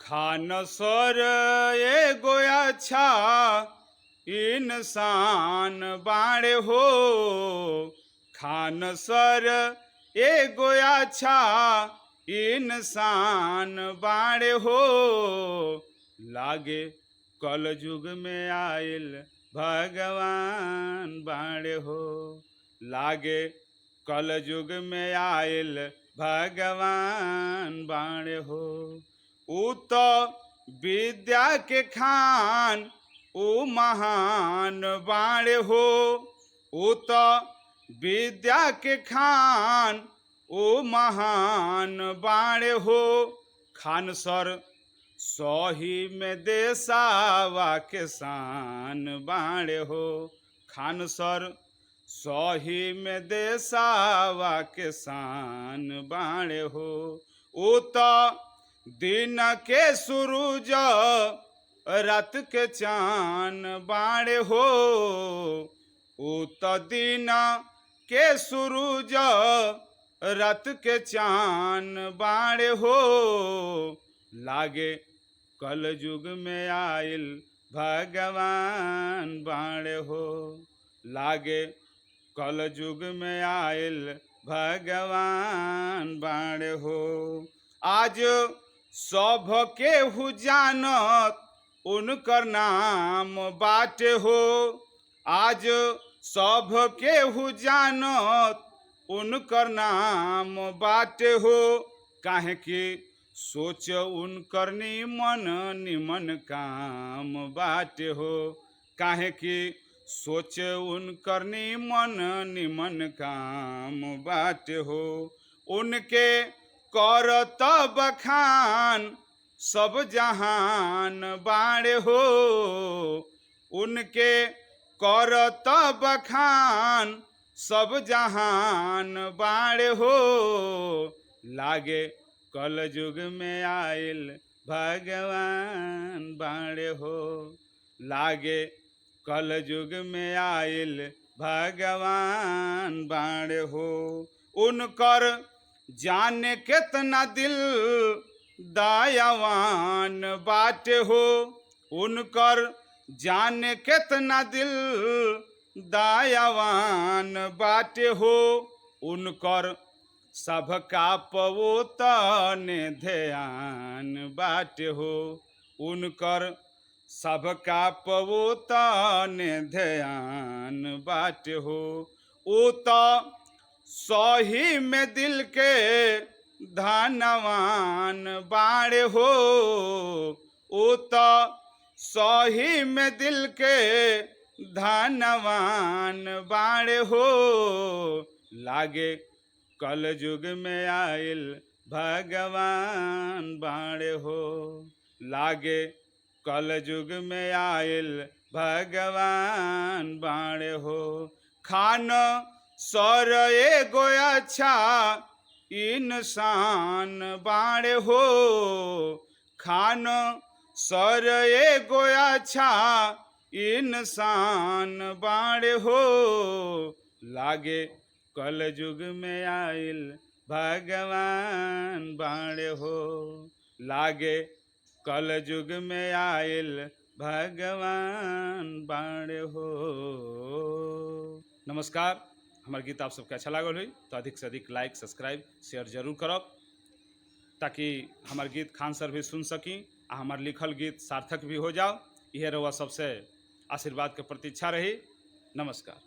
खान सर एगो अच्छा इंसान बाड़े हो। खान सर एगो अच्छा इंसान बाड़े हो। लागे कल युग में आयल भगवान बाड़े हो। लागे कल युग में आयल भगवान बाड़े हो। ऊ तो विद्या के खान ऊ महान बाड़े हो। ऊ तो विद्या के खान ऊ महान बाड़े हो। खान सर सही में देसावा के शान बाड़े हो। खान सर सही में देसावा के शान बाड़े हो। ऊ तो दिन के सूरज रात के चान बाड़े हो। ऊ तो दिन के सूरज रात के चान बाड़े हो। लागे कल युग में आयल भगवान बाड़े हो। लागे कल युग में आयल भगवान बाड़े हो। आज सब केहू जानत उनकर नाम बाटे हो। आज सब केहू जानत उनकर नाम बाटे हो। काहे कि सोच उनकर निमन निमन काम बाटे हो। काहे कि सोच उनकर निमन निमन काम बाटे हो। उनके करत बखान सब जहान बाड़े हो। उनके करत बखान सब जहान बाड़े हो। लागे कल युग में आयल भगवान बाड़े हो। लागे कल युग में आयल भगवान बाड़े हो। उनकर जाने कितना दिल दयावान बाटे हो। उनकर जाने कितना दिल दयावान बाटे हो। उनकर सबका पवोतने ध्यान बाटे हो। उनकर सबका पवोतने ध्यान बाटे हो। ऊ तो सही में दिल के धनवान बाड़े हो। ऊ तो सही में दिल के धनवान बाड़े हो। लागे कल युग में आयल भगवान बाड़े हो। लागे कल युग में आयल भगवान बाड़े हो। खान सर एगो अच्छा इंसान बाड़े हो। खान सर एगो अच्छा इंसान बाड़े हो। लागे कल युग में आयल भगवान बाड़े हो। लागे कल युग में आयल भगवान बाड़े हो। नमस्कार। हमार गीत आप सबके अच्छा लागल हुई तो अधिक से अधिक लाइक सब्सक्राइब शेयर जरूर करब, ताकि हमार गीत खान सर भी सुन सकी आ हमार लिखल गीत सार्थक भी हो जाओ। यह रहुआ सबसे आशीर्वाद के प्रतीक्षा रही। नमस्कार।